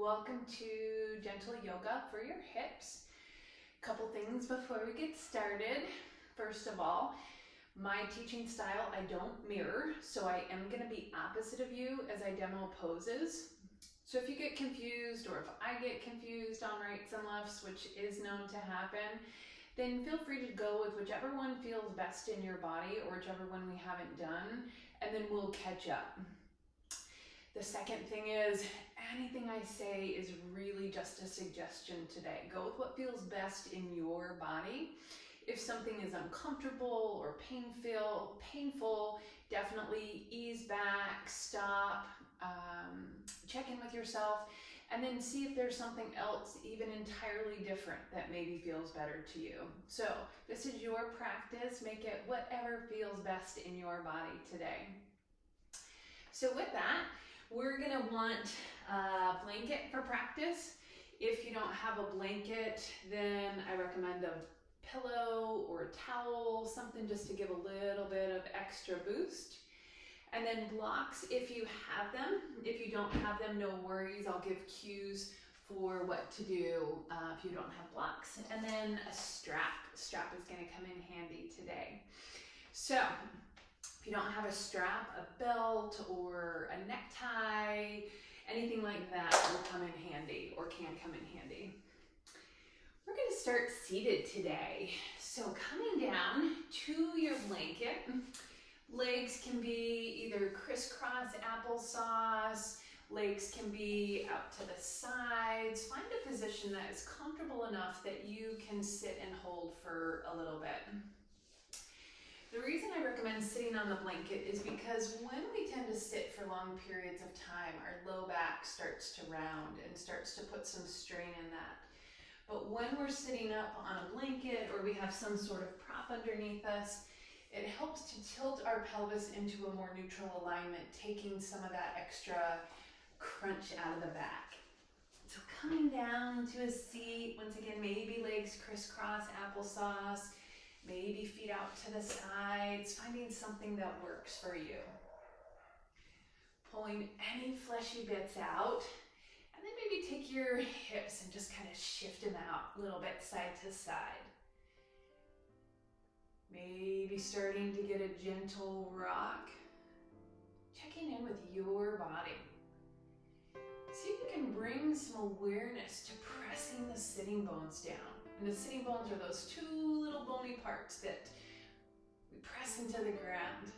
Welcome to gentle yoga for your hips. Couple things before we get started. First of all, my teaching style, I don't mirror, so I am going to be opposite of you as I demo poses. So if you get confused or if I get confused on rights and lefts, which is known to happen, then feel free to go with whichever one feels best in your body or whichever one we haven't done, and then we'll catch up. The second thing is, anything I say is really just a suggestion today. Go with what feels best in your body. If something is uncomfortable or painful, definitely ease back, stop, check in with yourself, and then see if there's something else even entirely different that maybe feels better to you. So this is your practice. Make it whatever feels best in your body today. So with that, we're gonna want a blanket for practice. If you don't have a blanket, then I recommend a pillow or a towel, something just to give a little bit of extra boost. And then blocks if you have them. If you don't have them, no worries. I'll give cues for what to do if you don't have blocks. And then a strap. A strap is gonna come in handy today. So, if you don't have a strap, a belt or a necktie, anything like that will come in handy or can come in handy. We're going to start seated today. So coming down to your blanket, legs can be either crisscross applesauce, legs can be out to the sides. Find a position that is comfortable enough that you can sit and hold for a little bit. The reason I recommend sitting on the blanket is because when we tend to sit for long periods of time, our low back starts to round and starts to put some strain in that. But when we're sitting up on a blanket or we have some sort of prop underneath us, it helps to tilt our pelvis into a more neutral alignment, taking some of that extra crunch out of the back. So coming down to a seat, once again, maybe legs crisscross applesauce, maybe feet out to the sides, finding something that works for you. Pulling any fleshy bits out, and then maybe take your hips and just kind of shift them out a little bit side to side. Maybe starting to get a gentle rock. Checking in with your body. See if you can bring some awareness to pressing the sitting bones down. And the sitting bones are those two little bony parts that we press into the ground.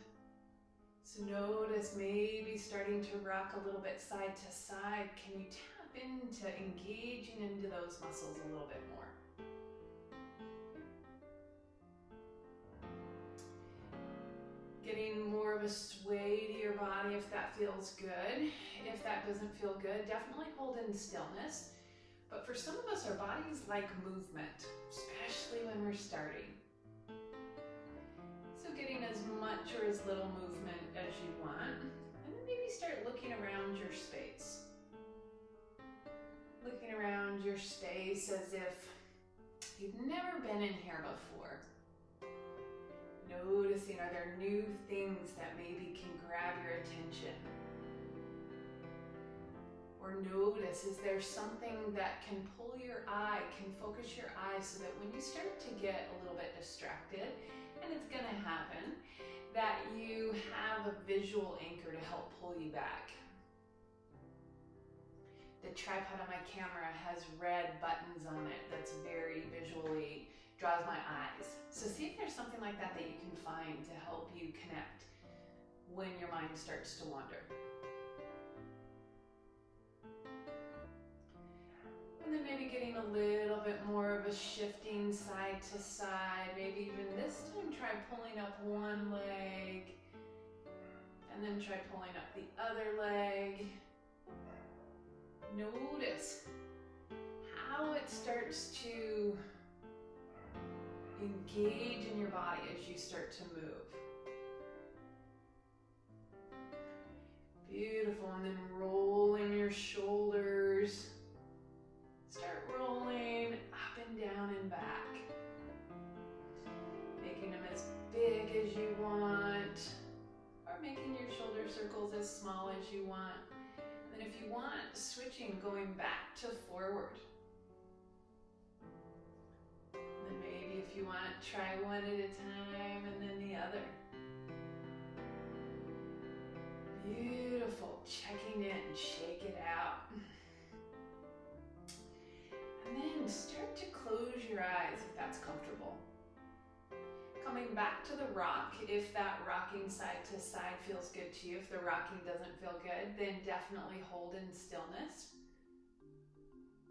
So notice maybe starting to rock a little bit side to side. Can you tap into engaging into those muscles a little bit more? Getting more of a sway to your body if that feels good. If that doesn't feel good, definitely hold in stillness. But for some of us, our bodies like movement, especially when we're starting. So getting as much or as little movement as you want, and then maybe start looking around your space. Looking around your space as if you've never been in here before. Noticing, are there new things that maybe can grab your attention? Or notice, is there something that can pull your eye, can focus your eye so that when you start to get a little bit distracted, and it's gonna happen, that you have a visual anchor to help pull you back. The tripod on my camera has red buttons on it that's very visually, draws my eyes. So see if there's something like that that you can find to help you connect when your mind starts to wander. And then maybe getting a little bit more of a shifting side to side. Maybe even this time try pulling up one leg and then try pulling up the other leg. Notice how it starts to engage in your body as you start to move. Beautiful, and then rolling your shoulders. Start rolling up and down and back. Making them as big as you want, or making your shoulder circles as small as you want. And if you want, switching, going back to forward. And then maybe if you want, try one at a time and then the other. Beautiful. Checking in, shake it out. And then start to close your eyes if that's comfortable. Coming back to the rock, if that rocking side to side feels good to you. If the rocking doesn't feel good, then definitely hold in stillness.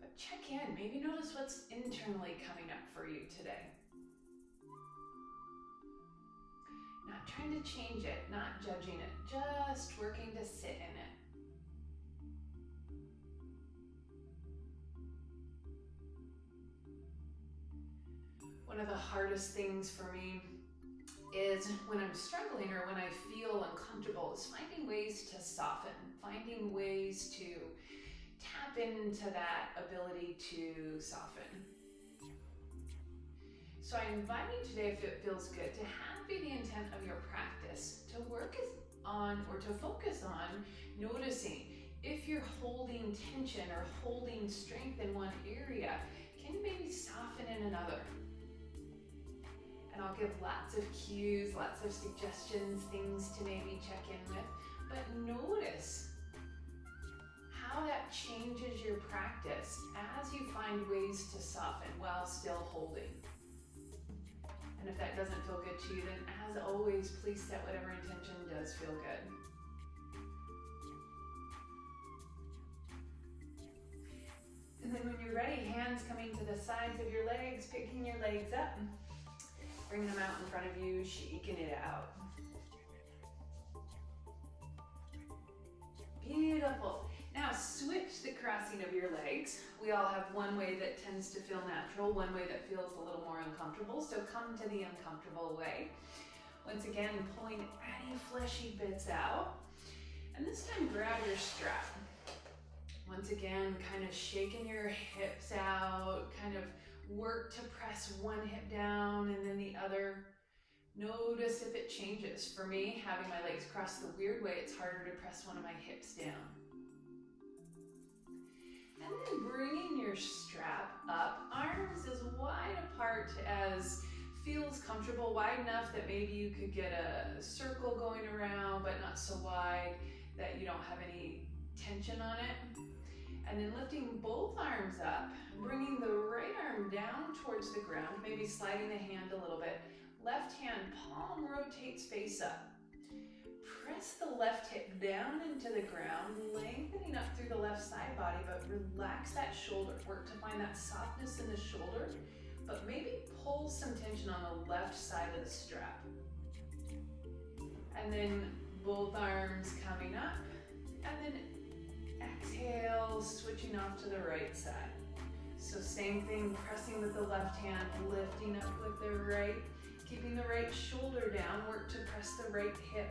But check in, maybe notice what's internally coming up for you today. Not trying to change it, not judging it, just working to sit in it. One of the hardest things for me is when I'm struggling or when I feel uncomfortable is finding ways to soften, finding ways to tap into that ability to soften. So I invite you today, if it feels good, to have be the intent of your practice, to work on or to focus on noticing if you're holding tension or holding strength in one area, can you maybe soften in another? And I'll give lots of cues, lots of suggestions, things to maybe check in with, but notice how that changes your practice as you find ways to soften while still holding. And if that doesn't feel good to you, then as always, please set whatever intention does feel good. And then when you're ready, hands coming to the sides of your legs, picking your legs up, bringing them out in front of you, shaking it out. Beautiful. Now switch the crossing of your legs. We all have one way that tends to feel natural, one way that feels a little more uncomfortable, so come to the uncomfortable way. Once again, pulling any fleshy bits out. And this time grab your strap. Once again, kind of shaking your hips out, kind of work to press one hip down and then the other. Notice if it changes. For me, having my legs crossed the weird way, it's harder to press one of my hips down. And then bringing your strap up, arms as wide apart as feels comfortable, wide enough that maybe you could get a circle going around, but not so wide that you don't have any tension on it. And then lifting both arms up, bringing the right arm down towards the ground, maybe sliding the hand a little bit. Left hand palm rotates face up. Press the left hip down into the ground, lengthening up through the left side body, but relax that shoulder. Work to find that softness in the shoulder, but maybe pull some tension on the left side of the strap. And then both arms coming up, and then exhale, switching off to the right side. So same thing, pressing with the left hand, lifting up with the right, keeping the right shoulder down, work to press the right hip.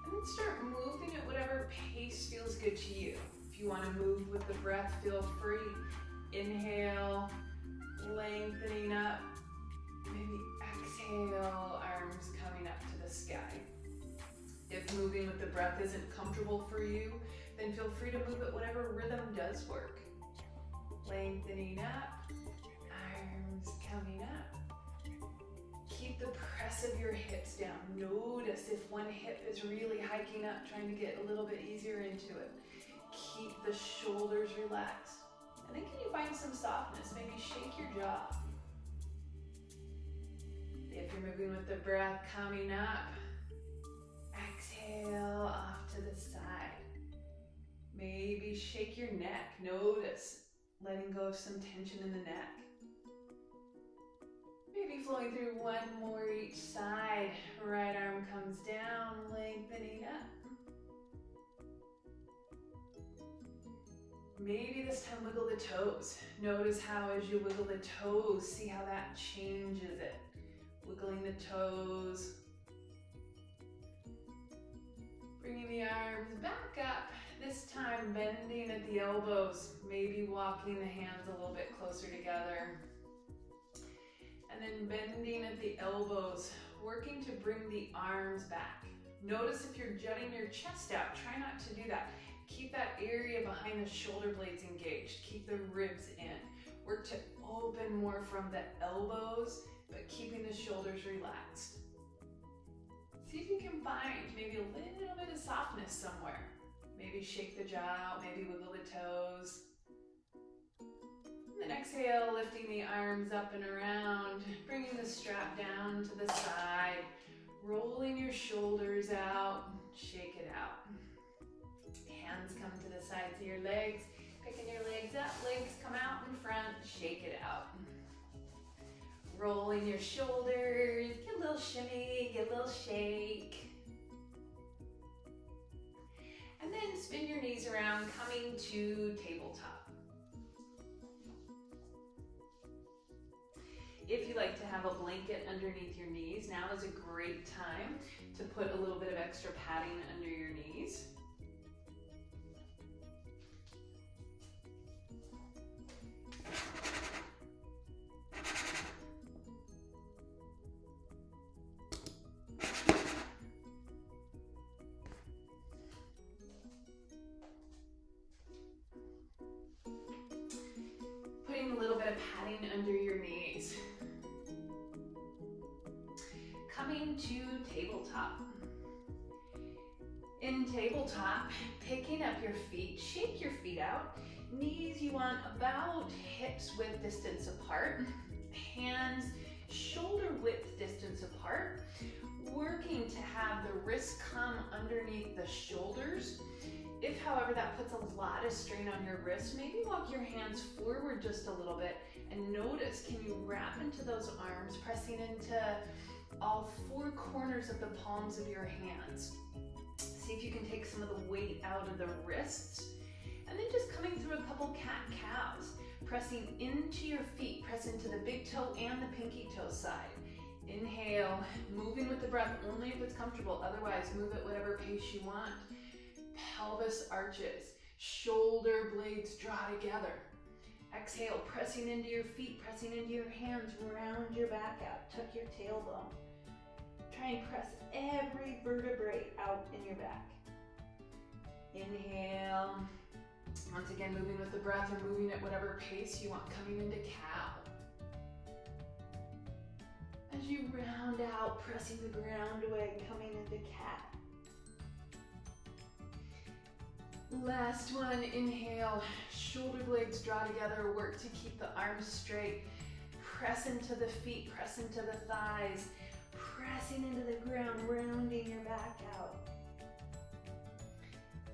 And then start moving at whatever pace feels good to you. If you want to move with the breath, feel free. Inhale, lengthening up. Maybe exhale, arms coming up to the sky. If moving with the breath isn't comfortable for you, then feel free to move at whatever rhythm does work. Lengthening up, arms coming up. Keep the press of your hips down. Notice if one hip is really hiking up, trying to get a little bit easier into it. Keep the shoulders relaxed. And then can you find some softness? Maybe shake your jaw. If you're moving with the breath, coming up, exhale off to the side. Maybe shake your neck. Notice letting go of some tension in the neck. Maybe flowing through one more each side. Right arm comes down, lengthening up. Maybe this time wiggle the toes. Notice how as you wiggle the toes, see how that changes it. Wiggling the toes. Bringing the arms back up. This time bending at the elbows. Maybe walking the hands a little bit closer together. And then bending at the elbows, working to bring the arms back. Notice if you're jutting your chest out, try not to do that. Keep that area behind the shoulder blades engaged. Keep the ribs in. Work to open more from the elbows, but keeping the shoulders relaxed. See if you can find maybe a little bit of softness somewhere. Maybe shake the jaw out, maybe wiggle the toes. And then exhale, lifting the arms up and around, bringing the strap down to the side, rolling your shoulders out, shake it out. Hands come to the sides of your legs, picking your legs up, legs come out in front, shake it out. Rolling your shoulders, get a little shimmy, get a little shake. And then spin your knees around, coming to tabletop. If you like to have a blanket underneath your knees, now is a great time to put a little bit of extra padding under your knees. Putting a little bit of padding under your knees. Coming to tabletop. In tabletop, picking up your feet, shake your feet out. Knees you want about hips width distance apart. Hands shoulder width distance apart. Working to have the wrists come underneath the shoulders. If, however, that puts a lot of strain on your wrists, maybe walk your hands forward just a little bit and notice, can you wrap into those arms, pressing into all four corners of the palms of your hands. See if you can take some of the weight out of the wrists. And then just coming through a couple cat-cows, pressing into your feet, press into the big toe and the pinky toe side. Inhale, moving with the breath only if it's comfortable, otherwise move at whatever pace you want. Pelvis arches, shoulder blades draw together. Exhale, pressing into your feet, pressing into your hands, round your back out, tuck your tailbone. Try and press every vertebrae out in your back. Inhale. Once again, moving with the breath or moving at whatever pace you want, coming into cow. As you round out, pressing the ground away, coming into cat. Last one, inhale, shoulder blades draw together, work to keep the arms straight. Press into the feet, press into the thighs, pressing into the ground, rounding your back out.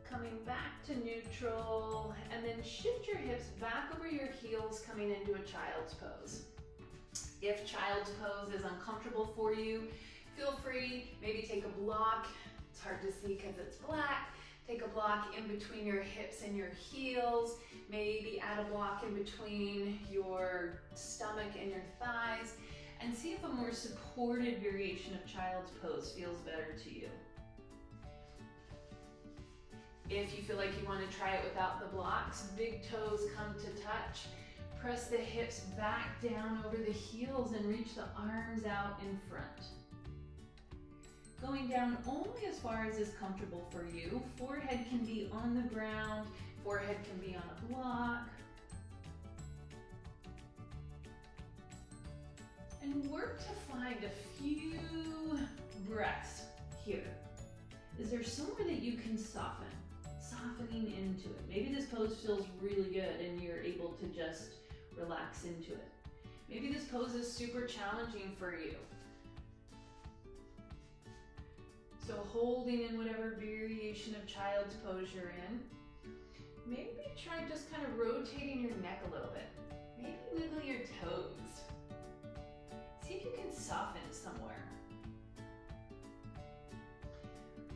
Coming back to neutral, and then shift your hips back over your heels, coming into a child's pose. If child's pose is uncomfortable for you, feel free, maybe take a block. It's hard to see because it's black. Take a block in between your hips and your heels. Maybe add a block in between your stomach and your thighs. And see if a more supported variation of child's pose feels better to you. If you feel like you want to try it without the blocks, big toes come to touch. Press the hips back down over the heels and reach the arms out in front. Going down only as far as is comfortable for you. Forehead can be on the ground, forehead can be on a block. And work to find a few breaths here. Is there somewhere that you can soften? Softening into it. Maybe this pose feels really good and you're able to just relax into it. Maybe this pose is super challenging for you. So holding in whatever variation of child's pose you're in. Maybe try just kind of rotating your neck a little bit. Maybe wiggle your toes. See if you can soften somewhere.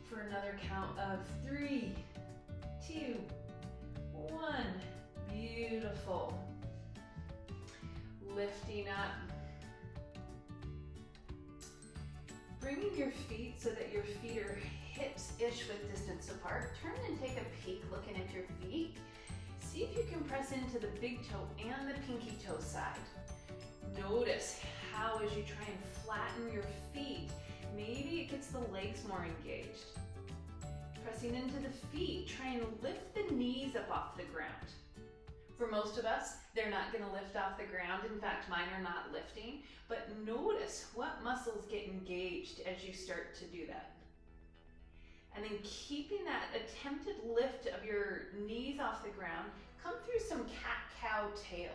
For another count of 3, 2, 1. Beautiful. Lifting up. Bringing your feet so that your feet are hips-ish with distance apart. Turn and take a peek looking at your feet. See if you can press into the big toe and the pinky toe side. Notice how as you try and flatten your feet, maybe it gets the legs more engaged. Pressing into the feet, try and lift the knees up off the ground. For most of us, they're not gonna lift off the ground. In fact, mine are not lifting, but notice what muscles get engaged as you start to do that. And then keeping that attempted lift of your knees off the ground, come through some cat-cow tail.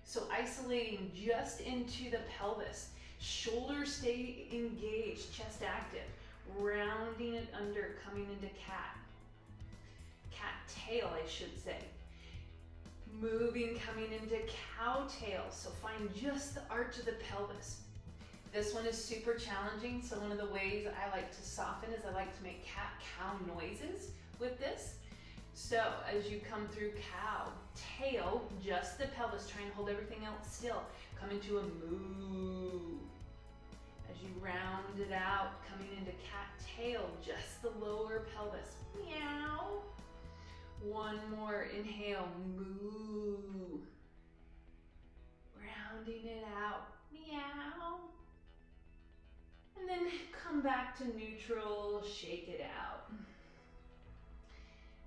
So isolating just into the pelvis, shoulders stay engaged, chest active, rounding it under, coming into cat tail, I should say. Moving, coming into cow tail, so find just the arch of the pelvis. This one is super challenging, so one of the ways I like to soften is I like to make cat-cow noises with this. So as you come through cow, tail, just the pelvis, try and hold everything else still. Come into a moo. As you round it out, coming into cat tail, just the lower pelvis. Meow. One more, inhale, moo. Rounding it out, meow. And then come back to neutral, shake it out.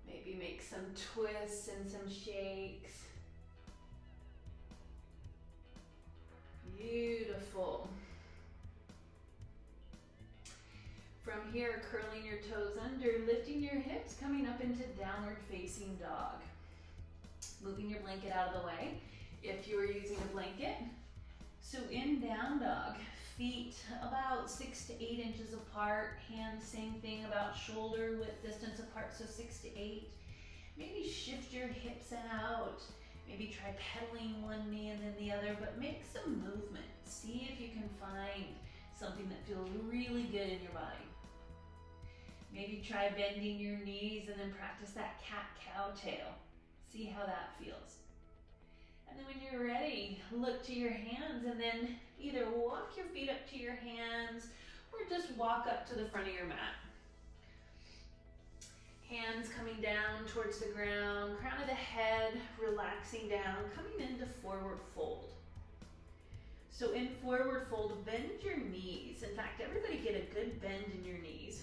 Maybe make some twists and some shakes. Beautiful. From here, curling your toes under, lifting your hips, coming up into downward facing dog. Moving your blanket out of the way if you are using a blanket. So in down dog, feet about 6 to 8 inches apart, hands same thing, about shoulder width distance apart, so 6 to 8. Maybe shift your hips out. Maybe try pedaling one knee and then the other, but make some movement. See if you can find something that feels really good in your body. Maybe try bending your knees and then practice that cat-cow tail. See how that feels. And then when you're ready, look to your hands and then either walk your feet up to your hands or just walk up to the front of your mat. Hands coming down towards the ground, crown of the head relaxing down, coming into forward fold. So in forward fold, bend your knees. In fact, everybody get a good bend in your knees.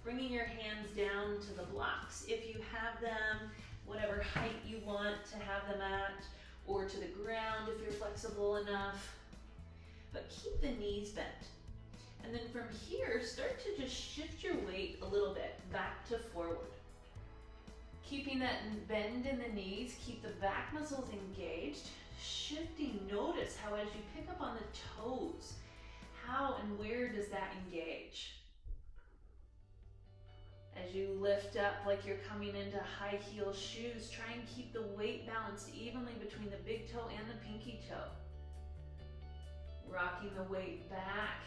Bringing your hands down to the blocks if you have them, whatever height you want to have them at, or to the ground if you're flexible enough. But keep the knees bent. And then from here, start to just shift your weight a little bit back to forward. Keeping that bend in the knees, keep the back muscles engaged. Shifting, notice how as you pick up on the toes, how and where does that engage? As you lift up like you're coming into high heel shoes, try and keep the weight balanced evenly between the big toe and the pinky toe. Rocking the weight back.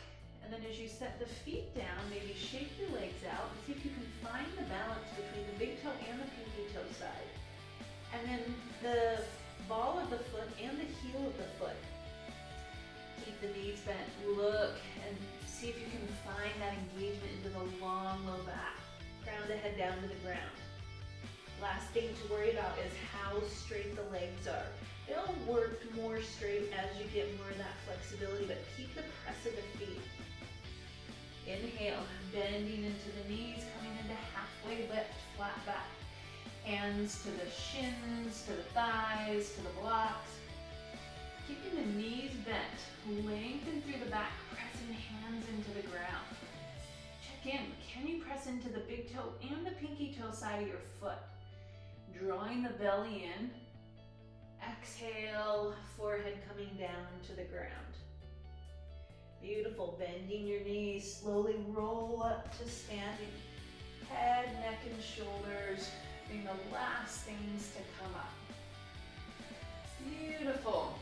And then as you set the feet down, maybe shake your legs out and see if you can find the balance between the big toe and the pinky toe side. And then the ball of the foot and the heel of the foot. Keep the knees bent. Look and see if you can find that engagement into the long low back. Crown the head down to the ground. Last thing to worry about is how straight the legs are. They'll work more straight as you get more of that flexibility, but keep the press of the feet. Inhale, bending into the knees, coming into halfway lift, flat back. Hands to the shins, to the thighs, to the blocks. Keeping the knees bent, lengthen through the back, pressing hands into the ground. Check in, can you press into the big toe and the pinky toe side of your foot? Drawing the belly in. Exhale, forehead coming down to the ground. Beautiful, bending your knees, slowly roll up to standing. Head, neck, and shoulders being the last things to come up. Beautiful.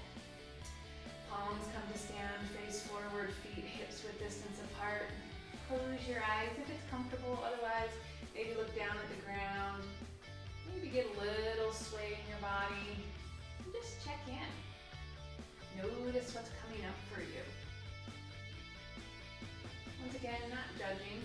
Palms come to stand, face forward, feet hips width distance apart. Close your eyes if it's comfortable, otherwise maybe look down at the ground. Maybe get a little sway in your body. And just check in. Notice what's coming up for you. Once again, not judging.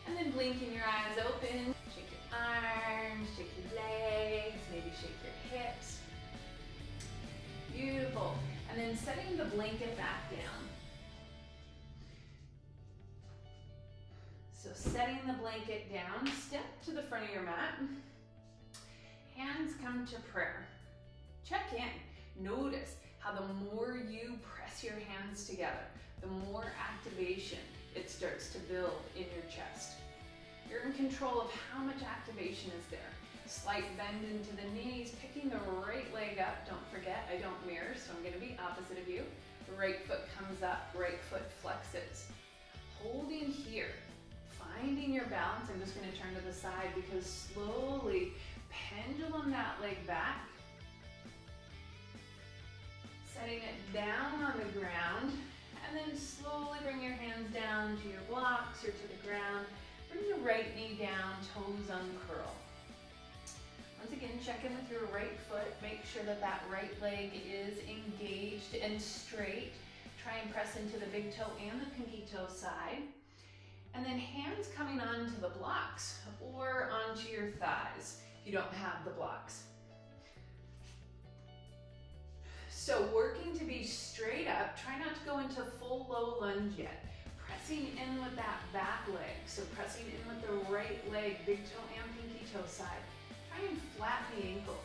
And then blinking your eyes open. Shake your arms, shake your legs, maybe shake your hips. Beautiful. And then setting the blanket back down. setting the blanket down, step to the front of your mat. Hands come to prayer. Check in. Notice how the more you press your hands together, the more activation it starts to build in your chest. You're in control of how much activation is there. Slight bend into the knees, picking the right leg up. Don't forget, I don't mirror, so I'm going to be opposite of you. Right foot comes up, right foot flexes. Holding here, finding your balance. I'm just going to turn to the side because slowly pendulum that leg back. Setting it down on the ground, and then slowly bring your hands down to your blocks or to the ground. Bring the right knee down, toes uncurl. Once again, check in with your right foot. Make sure that that right leg is engaged and straight. Try and press into the big toe and the pinky toe side. And then hands coming onto the blocks or onto your thighs if you don't have the blocks. So working to be straight up, try not to go into full low lunge yet. Pressing in with that back leg, so pressing in with the right leg, big toe and pinky toe side. Try and flatten the ankle.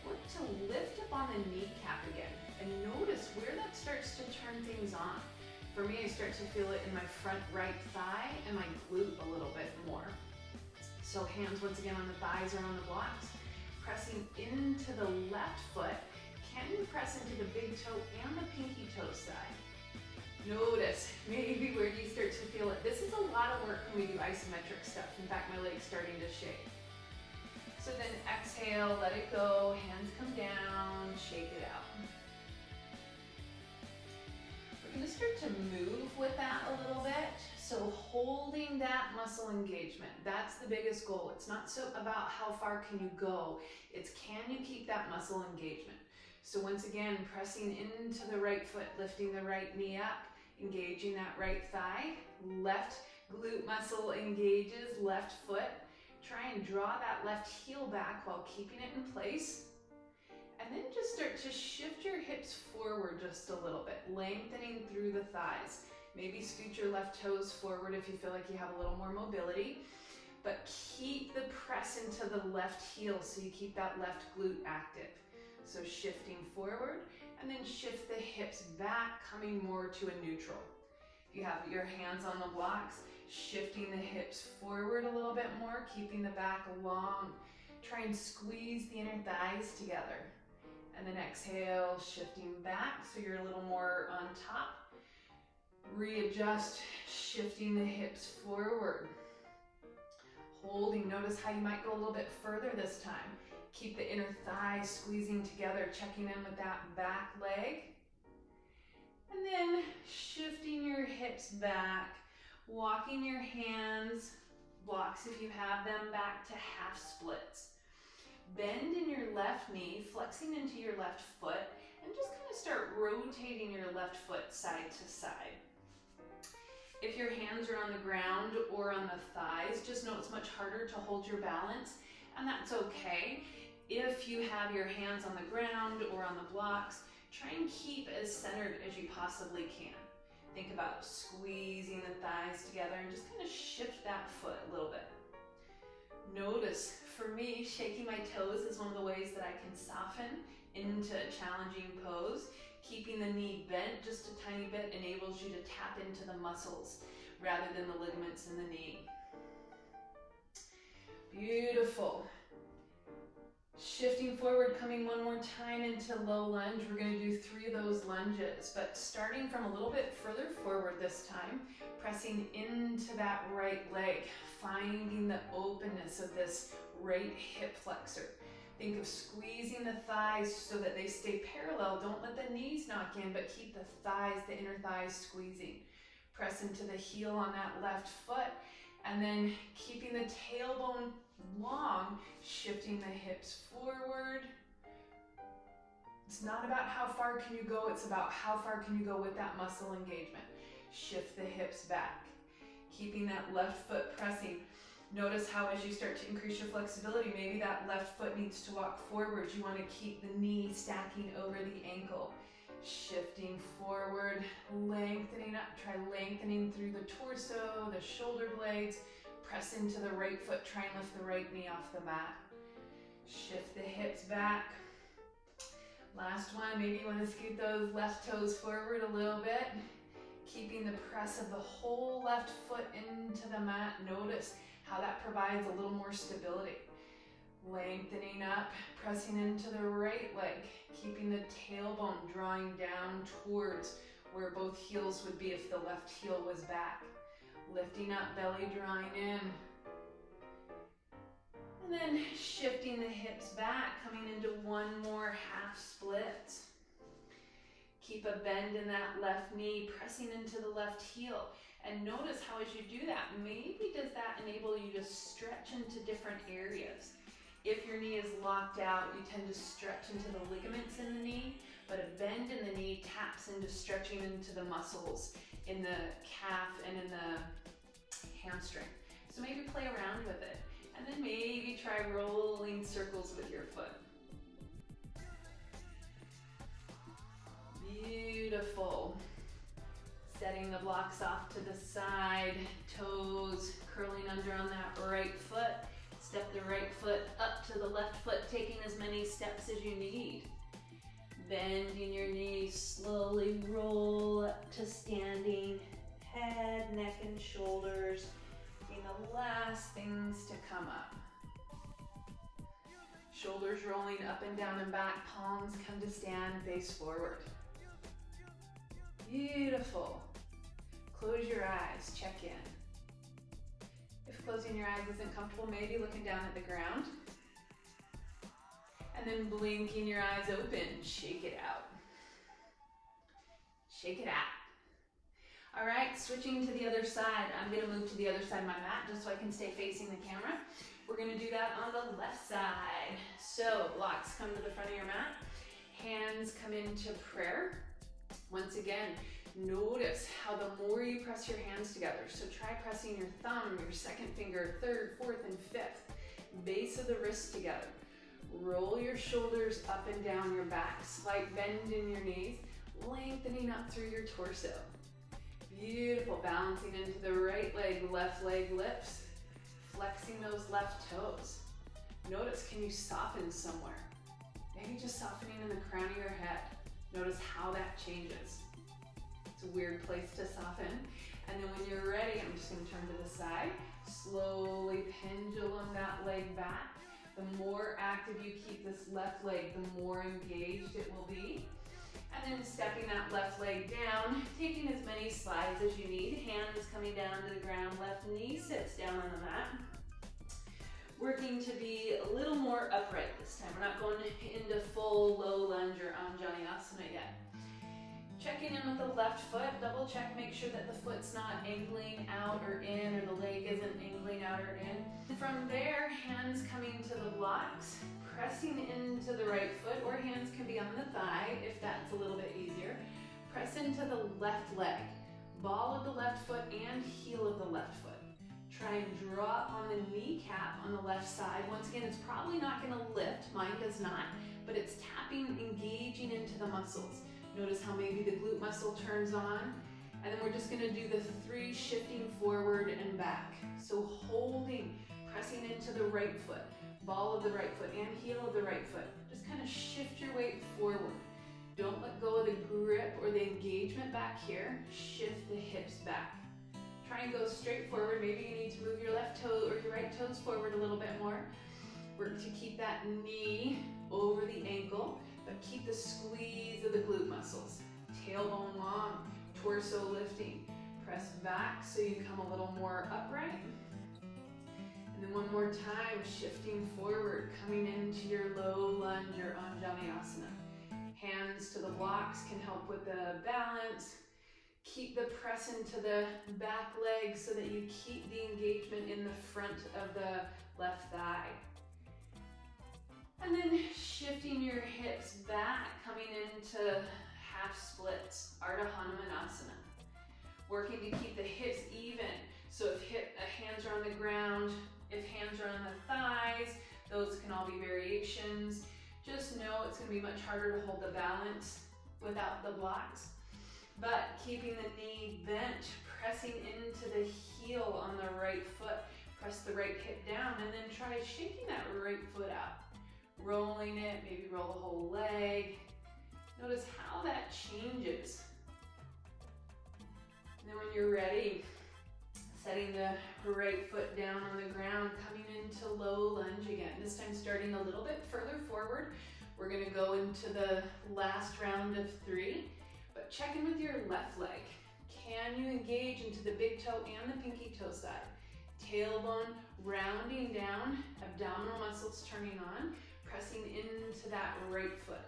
Work to lift up on the kneecap again, and notice where that starts to turn things on. For me, I start to feel it in my front right thigh and my glute a little bit more. So hands once again on the thighs or on the blocks. Pressing into the left foot. Can you press into the big toe and the pinky toe side? Notice maybe where you start to feel it. This is a lot of work when we do isometric stuff. In fact, my leg's starting to shake. So then exhale, let it go, hands come down, shake it out. We're gonna start to move with that a little bit. So holding that muscle engagement, that's the biggest goal. It's not so about how far can you go, it's can you keep that muscle engagement. So once again, pressing into the right foot, lifting the right knee up, engaging that right thigh, left glute muscle engages, left foot. Try and draw that left heel back while keeping it in place. And then just start to shift your hips forward just a little bit, lengthening through the thighs. Maybe scoot your left toes forward if you feel like you have a little more mobility, but keep the press into the left heel so you keep that left glute active. So shifting forward and then shift the hips back, coming more to a neutral. If you have your hands on the blocks, shifting the hips forward a little bit more, keeping the back long. Try and squeeze the inner thighs together. And then exhale, shifting back so you're a little more on top. Readjust, shifting the hips forward. Holding, notice how you might go a little bit further this time. Keep the inner thighs squeezing together, checking in with that back leg. And then shifting your hips back, walking your hands, blocks if you have them, back to half splits. Bend in your left knee, flexing into your left foot, and just kind of start rotating your left foot side to side. If your hands are on the ground or on the thighs, just know it's much harder to hold your balance, and that's okay. If you have your hands on the ground or on the blocks, try and keep as centered as you possibly can. Think about squeezing the thighs together and just kind of shift that foot a little bit. Notice, for me, shaking my toes is one of the ways that I can soften into a challenging pose. Keeping the knee bent just a tiny bit enables you to tap into the muscles rather than the ligaments in the knee. Beautiful. Shifting forward, coming one more time into low lunge. We're going to do 3 of those lunges, but starting from a little bit further forward this time, pressing into that right leg, finding the openness of this right hip flexor. Think of squeezing the thighs so that they stay parallel. Don't let the knees knock in, but keep the thighs, the inner thighs squeezing. Press into the heel on that left foot, and then keeping the tailbone long, shifting the hips forward. It's not about how far can you go, it's about how far can you go with that muscle engagement. Shift the hips back, keeping that left foot pressing. Notice how as you start to increase your flexibility, maybe that left foot needs to walk forwards. You want to keep the knee stacking over the ankle. Shifting forward, lengthening up. Try lengthening through the torso, the shoulder blades. press into the right foot, try and lift the right knee off the mat. Shift the hips back. Last one, maybe you want to scoot those left toes forward a little bit. Keeping the press of the whole left foot into the mat. Notice how that provides a little more stability. Lengthening up, pressing into the right leg. Keeping the tailbone drawing down towards where both heels would be if the left heel was back. Lifting up, belly drawing in. And then shifting the hips back, coming into one more half split. Keep a bend in that left knee, pressing into the left heel. And notice how as you do that, maybe does that enable you to stretch into different areas. If your knee is locked out, you tend to stretch into the ligaments in the knee, but a bend in the knee taps into stretching into the muscles in the calf and in the hamstring. So maybe play around with it. And then maybe try rolling circles with your foot. Beautiful. Setting the blocks off to the side, toes curling under on that right foot. Step the right foot up to the left foot, taking as many steps as you need. Bending your knees, slowly roll up to standing. Head, neck, and shoulders being the last things to come up. Shoulders rolling up and down and back, palms come to stand, face forward. Beautiful. Close your eyes, check in. If closing your eyes isn't comfortable, maybe looking down at the ground. And then blinking your eyes open, shake it out. Shake it out. All right, switching to the other side. I'm gonna move to the other side of my mat just so I can stay facing the camera. We're gonna do that on the left side. So blocks come to the front of your mat. Hands come into prayer. Once again, notice how the more you press your hands together, so try pressing your thumb, your second finger, third, fourth, and fifth, base of the wrist together. Roll your shoulders up and down your back, slight bend in your knees, lengthening up through your torso. Beautiful, balancing into the right leg, left leg lifts, flexing those left toes. Notice, can you soften somewhere? Maybe just softening in the crown of your head. Notice how that changes. It's a weird place to soften. And then when you're ready, I'm just gonna turn to the side. Slowly pendulum that leg back. The more active you keep this left leg, the more engaged it will be. And then stepping that left leg down, taking as many slides as you need. Hands coming down to the ground, left knee sits down on the mat. Working to be a little more upright this time. We're not going into full low lunge or Anjaneyasana yet. Checking in with the left foot, double check, make sure that the foot's not angling out or in, or the leg isn't angling out or in. From there, hands coming to the blocks, pressing into the right foot, or hands can be on the thigh if that's a little bit easier. Press into the left leg, ball of the left foot and heel of the left foot. Try and drop on the kneecap on the left side. Once again, it's probably not gonna lift, mine does not, but it's tapping, engaging into the muscles. Notice how maybe the glute muscle turns on. And then we're just gonna do the 3 shifting forward and back. So holding, pressing into the right foot, ball of the right foot and heel of the right foot. Just kind of shift your weight forward. Don't let go of the grip or the engagement back here. Shift the hips back. Try and go straight forward. Maybe you need to move your left toe or your right toes forward a little bit more. Work to keep that knee over the ankle, but keep the squeeze of the glute muscles. Tailbone long, torso lifting. Press back so you come a little more upright. And then one more time, shifting forward, coming into your low lunge or Anjaneyasana. Hands to the blocks can help with the balance. Keep the press into the back leg so that you keep the engagement in the front of the left thigh. And then shifting your hips back, coming into half splits, Ardha Hanumanasana. Working to keep the hips even. So if hands are on the ground, if hands are on the thighs, those can all be variations. Just know it's gonna be much harder to hold the balance without the blocks. But keeping the knee bent, pressing into the heel on the right foot, Press the right hip down and then try shaking that right foot out. Rolling it, maybe roll the whole leg. Notice how that changes. And then when you're ready, setting the right foot down on the ground, coming into low lunge again. This time starting a little bit further forward. We're gonna go into the last round of 3, but check in with your left leg. Can you engage into the big toe and the pinky toe side? Tailbone rounding down, abdominal muscles turning on, pressing into that right foot.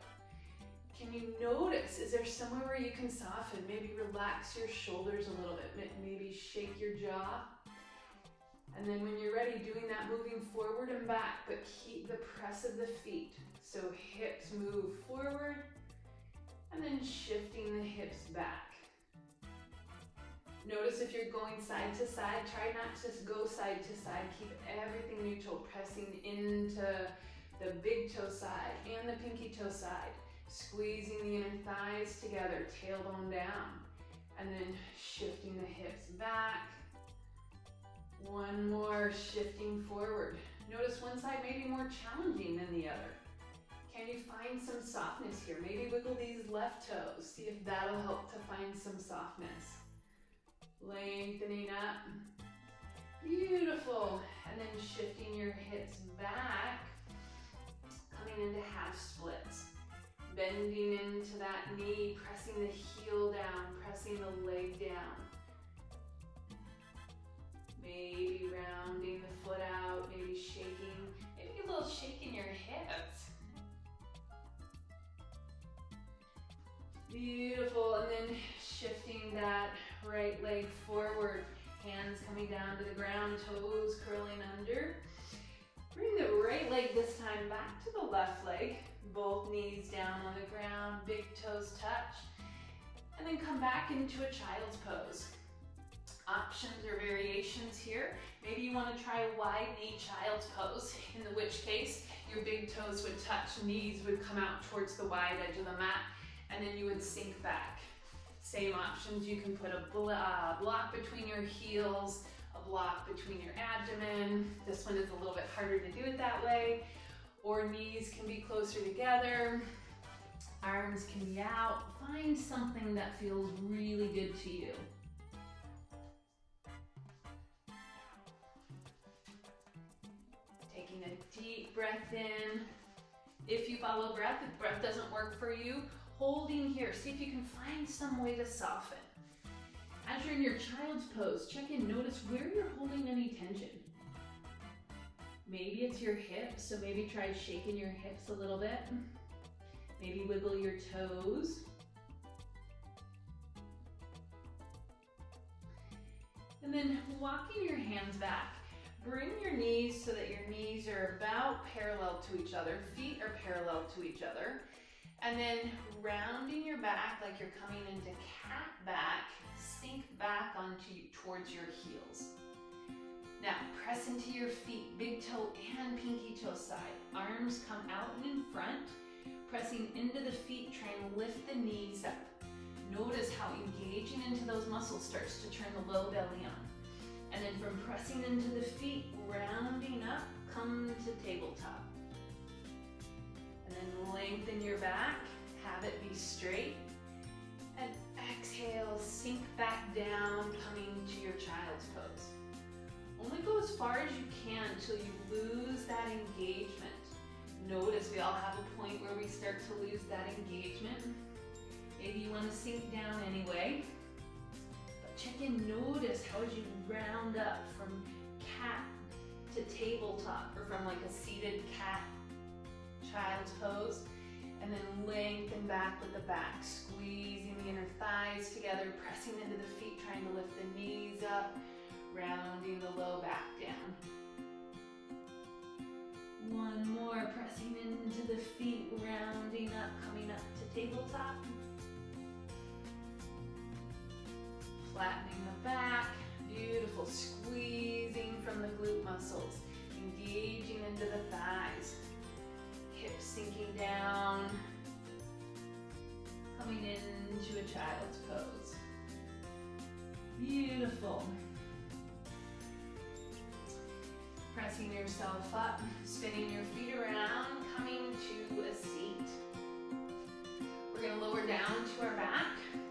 Can you notice, is there somewhere where you can soften? Maybe relax your shoulders a little bit, maybe shake your jaw. And then when you're ready, doing that moving forward and back, but keep the press of the feet. So hips move forward, and then shifting the hips back. Notice if you're going side to side, try not to go side to side. Keep everything neutral, pressing into the big toe side and the pinky toe side. Squeezing the inner thighs together, tailbone down, and then shifting the hips back. One more, shifting forward. Notice one side may be more challenging than the other. Can you find some softness here? Maybe wiggle these left toes. See if that'll help to find some softness. Lengthening up. Beautiful. And then shifting your hips back, coming into half splits. Bending into that knee, pressing the heel down, pressing the leg down. Maybe rounding the foot out, maybe shaking, maybe a little shake in your hips. Beautiful, and then shifting that right leg forward, hands coming down to the ground, toes curling under. Bring the right leg this time back to the left leg, both knees down on the ground, big toes touch, and then come back into a child's pose. Options or variations here. Maybe you want to try a wide knee child's pose, in which case your big toes would touch, knees would come out towards the wide edge of the mat, and then you would sink back. Same options, you can put a block between your heels, a block between your abdomen. This one is a little bit harder to do it that way. Or knees can be closer together, arms can be out. Find something that feels really good to you. Taking a deep breath in. If you follow breath, if breath doesn't work for you, holding here. See if you can find some way to soften. As you're in your child's pose, check in, notice where you're holding any tension. Maybe it's your hips, so maybe try shaking your hips a little bit. Maybe wiggle your toes. And then walking your hands back. Bring your knees so that your knees are about parallel to each other, feet are parallel to each other. And then rounding your back like you're coming into cat back, sink back towards your heels. Now press into your feet, big toe and pinky toe side. Arms come out and in front, pressing into the feet, trying to lift the knees up. Notice how engaging into those muscles starts to turn the low belly on. And then from pressing into the feet, rounding up, come to tabletop. And then lengthen your back, have it be straight. And exhale, sink back down, coming to your child's pose. Only go as far as you can until you lose that engagement. Notice we all have a point where we start to lose that engagement. Maybe you want to sink down anyway. But check in, notice how as you round up from cat to tabletop, or from like a seated cat child's pose, and then lengthen back with the back, squeezing the inner thighs together, pressing into the feet, trying to lift the knees up, rounding the low back down. One more, pressing into the feet, rounding up, coming up to tabletop. Flattening the back, beautiful, squeezing from the glute muscles, engaging into the thighs, hips sinking down, coming into a child's pose. pressing yourself up, spinning your feet around, coming to a seat. We're going to lower down to our back.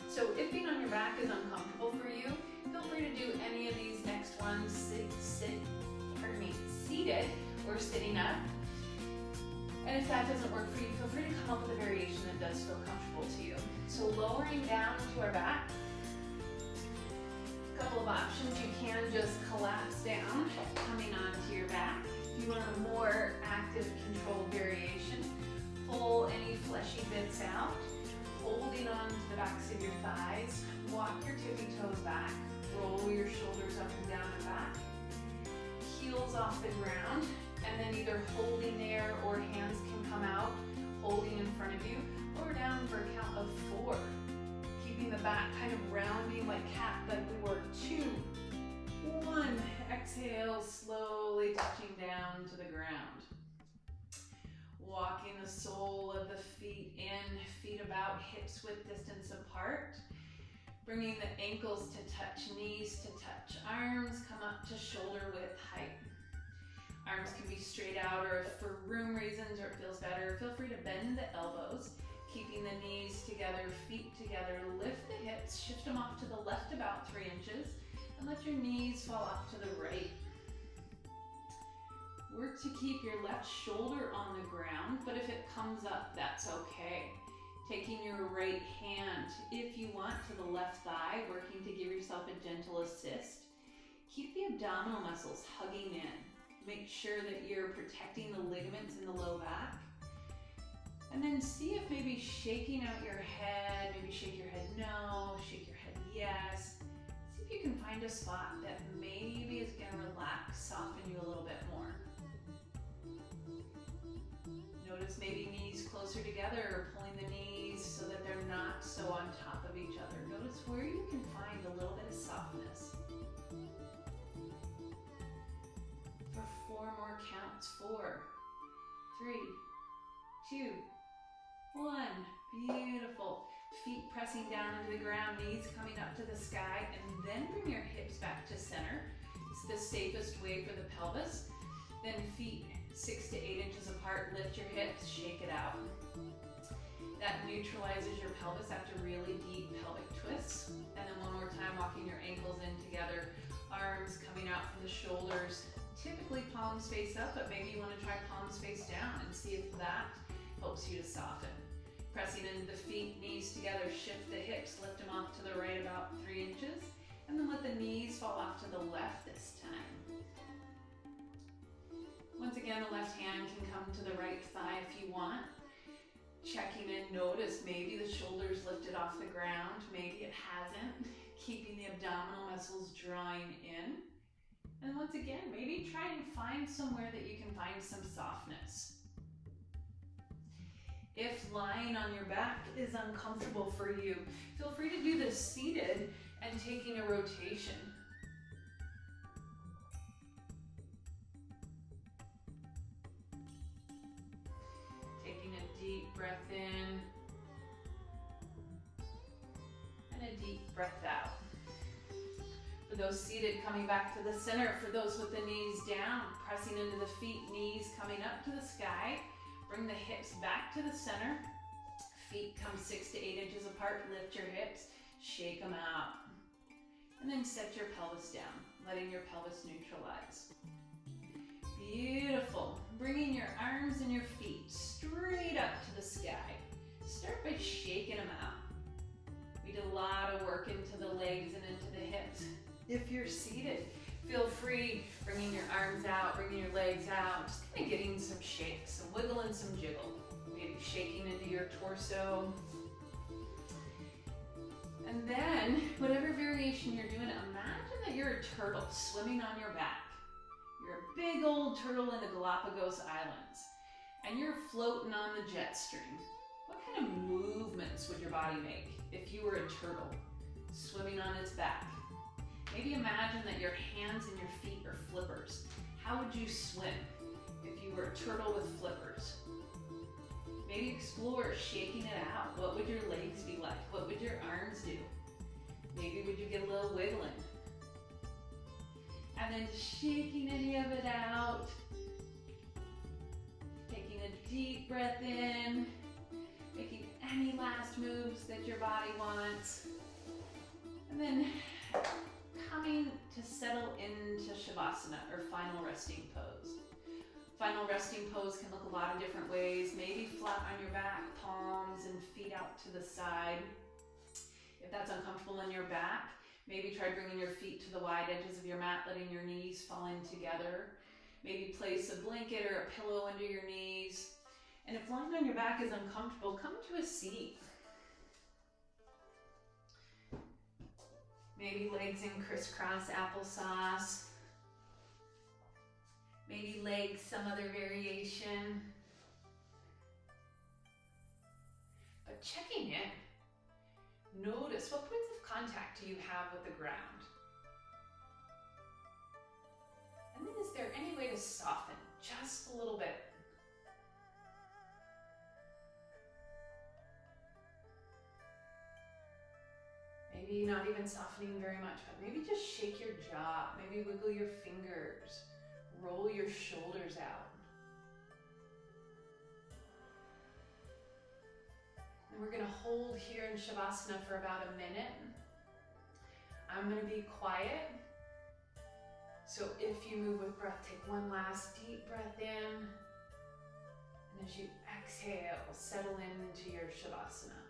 So if being on your back is uncomfortable for you, feel free to do any of these next ones, seated or sitting up. And if that doesn't work for you, feel free to come up with a variation that does feel comfortable to you. So lowering down to our back. A couple of options. You can just collapse down, coming onto your back. If you want a more active, controlled variation, pull any fleshy bits out, holding on to the backs of your thighs. Walk your tippy toes back. Roll your shoulders up and down and back. Heels off the ground, and then either holding there or hands can come out, holding in front of you. Lower down for a count of 4. Keeping the back kind of rounding like we work. 2, 1. Exhale, slowly touching down to the ground. Walking the sole of the feet in, feet about hips width distance apart. Bringing the ankles to touch, knees to touch, arms come up to shoulder width height. Arms can be straight out, or if for room reasons or it feels better, feel free to bend the elbows, keeping the knees together, feet together. Lift the hips, shift them off to the left about 3 inches, and let your knees fall off to the right. Work to keep your left shoulder on the ground, but if it comes up, that's okay. Taking your right hand, if you want, to the left thigh, working to give yourself a gentle assist. Keep the abdominal muscles hugging in. Make sure that you're protecting the ligaments in the low back. And then see if maybe shaking out your head, maybe shake your head no, shake your head yes. See if you can find a spot that maybe is going to relax, soften you a little bit more. Notice maybe knees closer together, or pulling the knees so that they're not so on top of each other. Notice where you can find a little bit of softness. For 4 more counts. 4, 3, 2, 1. Beautiful. Feet pressing down into the ground, knees coming up to the sky, and then bring your hips back to center. It's the safest way for the pelvis. Then feet 6 to 8 inches apart, lift your hips, shake it out. That neutralizes your pelvis after really deep pelvic twists. And then one more time, walking your ankles in together, arms coming out from the shoulders, typically palms face up, but maybe you want to try palms face down and see if that helps you to soften. Pressing into the feet, knees together, shift the hips, lift them off to the right about 3 inches, and then let the knees fall off to the left this time. Once again, the left hand can come to the right thigh if you want. Checking in, notice maybe the shoulder's lifted off the ground, maybe it hasn't. Keeping the abdominal muscles drawing in. And once again, maybe try and find somewhere that you can find some softness. If lying on your back is uncomfortable for you, feel free to do this seated and taking a rotation. Deep breath in and a deep breath out. For those seated, coming back to the center. For those with the knees down, pressing into the feet, knees coming up to the sky. Bring the hips back to the center. Feet come 6 to 8 inches apart. Lift your hips, shake them out. And then set your pelvis down, letting your pelvis neutralize. Beautiful. Bringing your arms and your feet straight up to the sky. Start by shaking them out. We did a lot of work into the legs and into the hips. If you're seated, feel free bringing your arms out, bringing your legs out, just kind of getting some shake, some wiggle and some jiggle. Maybe shaking into your torso. And then, whatever variation you're doing, imagine that you're a turtle swimming on your back. You're a big old turtle in the Galapagos Islands, and you're floating on the jet stream. What kind of movements would your body make if you were a turtle swimming on its back? Maybe imagine that your hands and your feet are flippers. How would you swim if you were a turtle with flippers? Maybe explore shaking it out. What would your legs be like? What would your arms do? Maybe would you get a little wiggling? And then shaking any of it out. Taking a deep breath in. Making any last moves that your body wants. And then coming to settle into Shavasana, or final resting pose. Final resting pose can look a lot of different ways. Maybe flat on your back, palms and feet out to the side. If that's uncomfortable in your back, maybe try bringing your feet to the wide edges of your mat, letting your knees fall in together. Maybe place a blanket or a pillow under your knees. And if lying on your back is uncomfortable, come to a seat. Maybe legs in crisscross applesauce. Maybe legs some other variation. But checking it, notice what points of contact do you have with the ground? And then is there any way to soften just a little bit? Maybe not even softening very much, but maybe just shake your jaw, maybe wiggle your fingers, roll your shoulders out. And we're gonna hold here in Shavasana for about a minute. I'm gonna be quiet. So if you move with breath, take one last deep breath in. And as you exhale, settle into your Shavasana.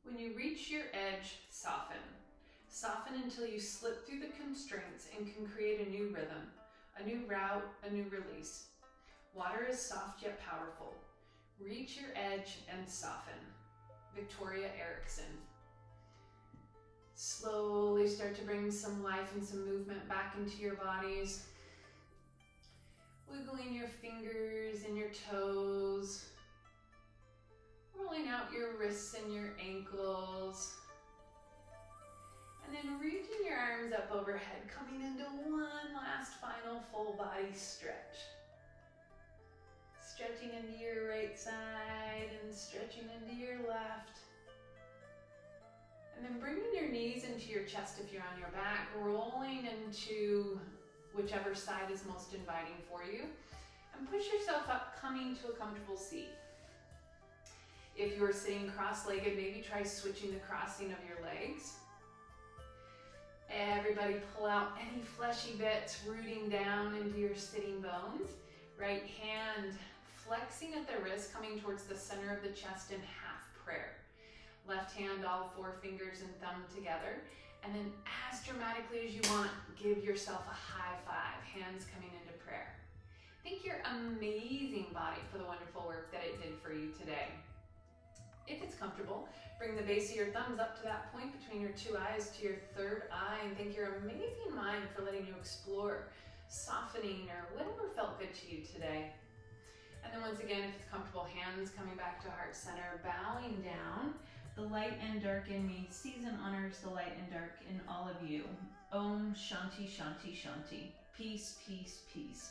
When you reach your edge, soften. Soften until you slip through the constraints and can create a new rhythm, a new route, a new release. Water is soft yet powerful. Reach your edge and soften. Victoria Erickson. Slowly start to bring some life and some movement back into your bodies. Wiggling your fingers and your toes. Rolling out your wrists and your ankles. And then reaching your arms up overhead, coming into one last final full body stretch. Stretching into your right side and stretching into your left. And then bringing your knees into your chest if you're on your back, rolling into whichever side is most inviting for you. And push yourself up, coming to a comfortable seat. If you're sitting cross-legged, maybe try switching the crossing of your legs. Everybody pull out any fleshy bits rooting down into your sitting bones. Right hand flexing at the wrist, coming towards the center of the chest in half prayer. Left hand, all four fingers and thumb together. And then as dramatically as you want, give yourself a high five, hands coming into prayer. Thank your amazing body for the wonderful work that it did for you today. If it's comfortable, bring the base of your thumbs up to that point between your two eyes to your third eye, and thank your amazing mind for letting you explore softening or whatever felt good to you today. And then once again, if it's comfortable, hands coming back to heart center, bowing down. The light and dark in me sees and honors the light and dark in all of you. Om Shanti Shanti Shanti. Peace, peace, peace.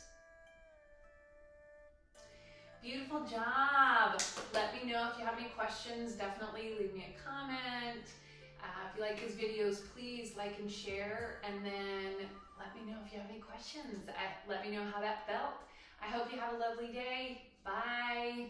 Beautiful job. Let me know if you have any questions. Definitely leave me a comment. If you like these videos, please like and share. And then let me know if you have any questions. Let me know how that felt. I hope you have a lovely day. Bye.